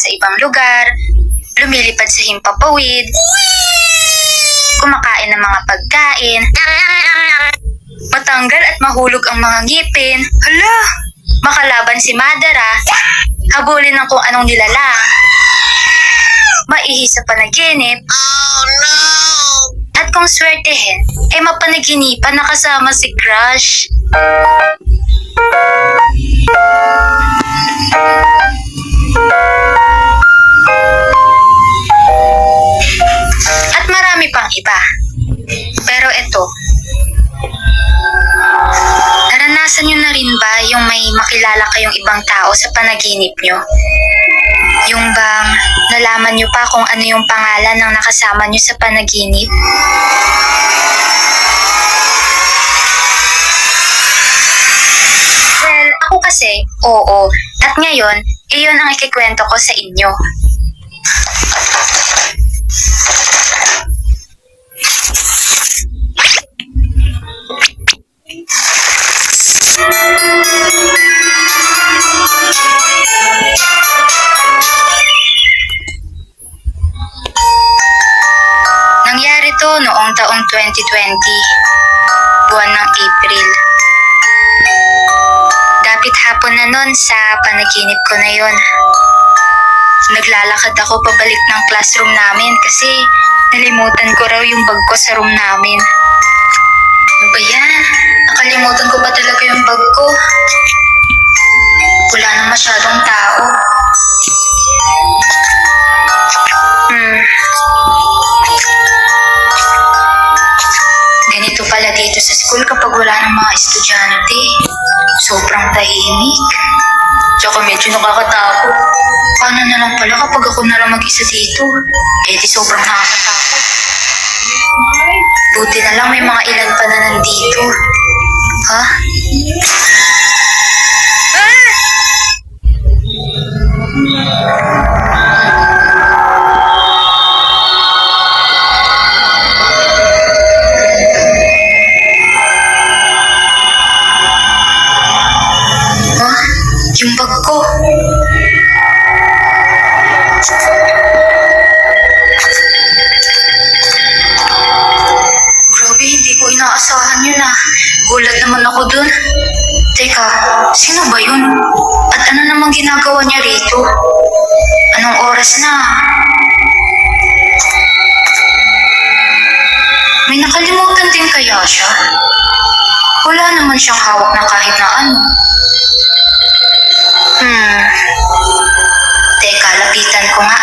sa ibang lugar, lumilipad sa himpapawid, kumakain ng mga pagkain, matanggal at mahulog ang mga ngipin, makalaban si Madara, habulin ng kung anong nilalang, maihi sa panaginip, at kung swertehin, ay mapanaginipan na kasama si Crush. At marami pang iba. Pero ito, naranasan nyo na rin ba yung may makilala kayong ibang tao sa panaginip nyo? Yung bang nalaman nyo pa kung ano yung pangalan ng nakasama nyo sa panaginip? Well, ako kasi, oo. At ngayon, iyon ang ikikwento ko sa inyo. Nangyari to noong taong 2020, buwan ng April. Dapit hapon na nun sa panaginip ko na yon. Naglalakad ako pabalik ng classroom namin kasi nalimutan ko raw yung bag ko sa room namin. Ano ba yan? Nakalimutan ko pa talaga yung bag ko. Wala na masyadong tao. Ganito pala dito sa school kapag wala ng mga estudyante. Sobrang tahimik. Tsaka medyo nakakatakot. Paano na lang pala kapag ako na lang mag-isa dito? Eh di sobrang nakakatakot. Buti na lang may mga ilan pa na nandito. Ha? Yung bag ko. Grabe, hindi ko inaasahan yun ah. Gulat naman ako dun. Teka, sino ba yun? At ano namang ginagawa niya rito? Anong oras na? May nakalimutan din kaya siya? Wala naman siyang hawak na kahit na ano. Teka, lapitan ko nga.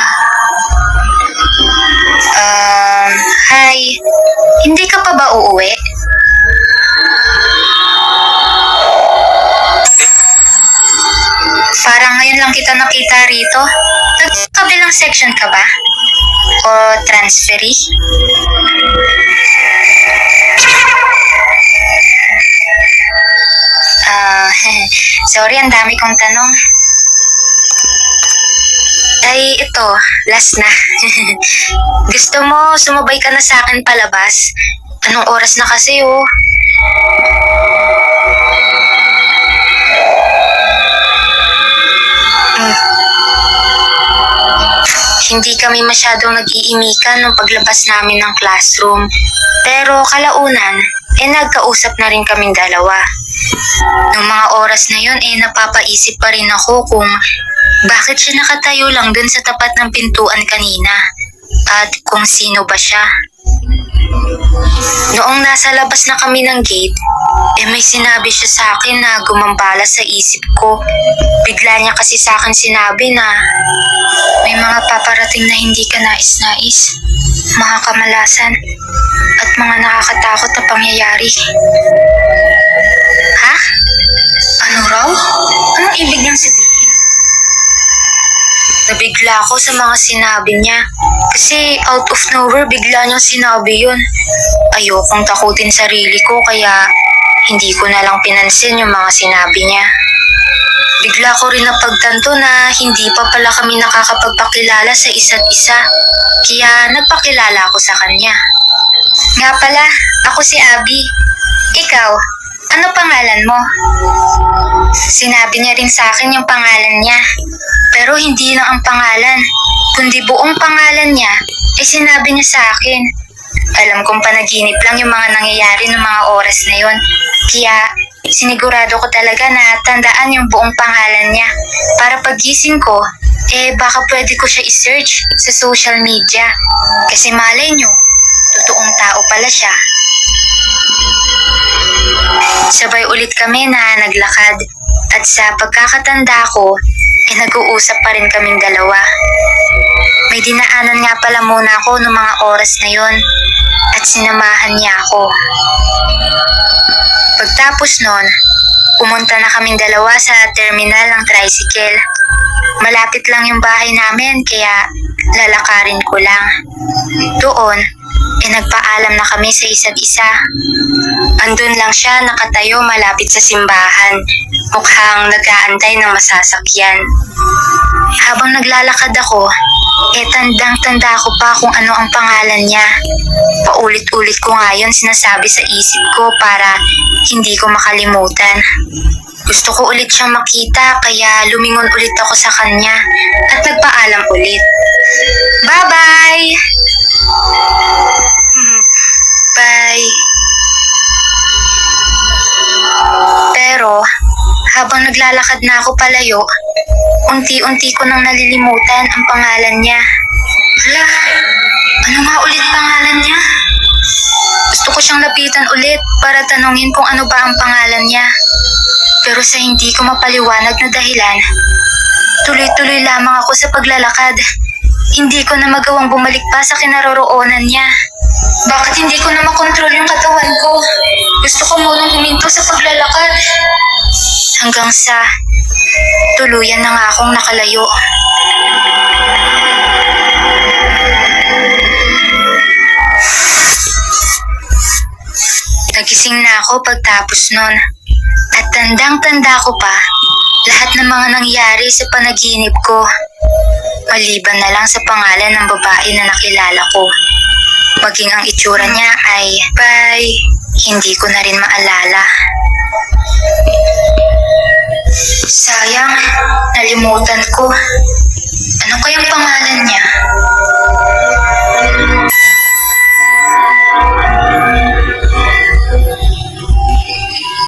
Hi. Hindi ka pa ba uuwi? Parang ngayon lang kita nakita rito. Nagkabilang section ka ba? O transferee? Sorry, ang dami kong tanong. Ay, ito, last na. Gusto mo sumabay ka na sa akin palabas? Anong oras na kasi, oh? Hindi kami masyadong nag-iimikan nung paglabas namin ng classroom. Pero kalaunan, nagkausap na rin kaming dalawa. Noong mga oras na yun, napapaisip pa rin ako kung bakit siya nakatayo lang dun sa tapat ng pintuan kanina at kung sino ba siya. Noong nasa labas na kami ng gate, may sinabi siya sa akin na gumambala sa isip ko. Bigla niya kasi sa akin sinabi na may mga paparating na hindi ka nais-nais, mga kamalasan, at mga nakakatakot na pangyayari. Ha? Ano raw? Anong ibig niyang sabihin? Nabigla ako sa mga sinabi niya kasi out of nowhere bigla niyang sinabi yun. Ayokong takutin sarili ko kaya hindi ko na lang pinansin yung mga sinabi niya. Bigla ko rin napagtanto na hindi pa pala kami nakakapagpakilala sa isa't isa kaya nagpakilala ako sa kanya. Nga pala, ako si Abby. Ikaw, Ano pangalan mo? Sinabi niya rin sa akin yung pangalan niya. Pero hindi lang ang pangalan, kundi buong pangalan niya ay sinabi niya sa akin. Alam kong panaginip lang yung mga nangyayari ng mga oras na yon. Kaya sinigurado ko talaga na tandaan yung buong pangalan niya. Para pagising ko, baka pwede ko siya i-search sa social media. Kasi malay nyo, totoong tao pala siya. Sabay ulit kami na naglakad at sa pagkakatanda ko, nag-uusap pa rin kaming dalawa. May dinaanan nga pala muna ako noong mga oras na yon at sinamahan niya ako. Pagtapos nun, pumunta na kaming dalawa sa terminal ng tricycle. Malapit lang yung bahay namin kaya lalakarin ko lang. Doon, nagpaalam na kami sa isa't isa. Andun lang siya nakatayo malapit sa simbahan, mukhang nag-aantay ng masasakyan. Habang naglalakad ako, tandang-tanda ko pa kung ano ang pangalan niya. Paulit-ulit ko nga yun sinasabi sa isip ko para hindi ko makalimutan. Gusto ko ulit siyang makita kaya lumingon ulit ako sa kanya at nagpaalam ulit. Bye-bye! Bye! Pero habang naglalakad na ako palayo, unti-unti ko nang nalilimutan ang pangalan niya. Hala, ano nga ulit pangalan niya? Gusto ko siyang lapitan ulit para tanungin kung ano ba ang pangalan niya. Pero sa hindi ko mapaliwanag na dahilan, tuloy-tuloy lamang ako sa paglalakad. Hindi ko na magawang bumalik pa sa kinaroroonan niya. Bakit hindi ko na makontrol yung katawan ko? Gusto ko munang huminto sa paglalakad. Hanggang sa tuluyan na nga akong nakalayo. Nagising na ako pagtapos nun. At tandang-tanda ko pa lahat ng mga nangyari sa panaginip ko. Maliban na lang sa pangalan ng babae na nakilala ko. Maging ang itsura niya ay hindi ko na rin maalala. Sayang, nalimutan ko. Ano kayang pangalan niya?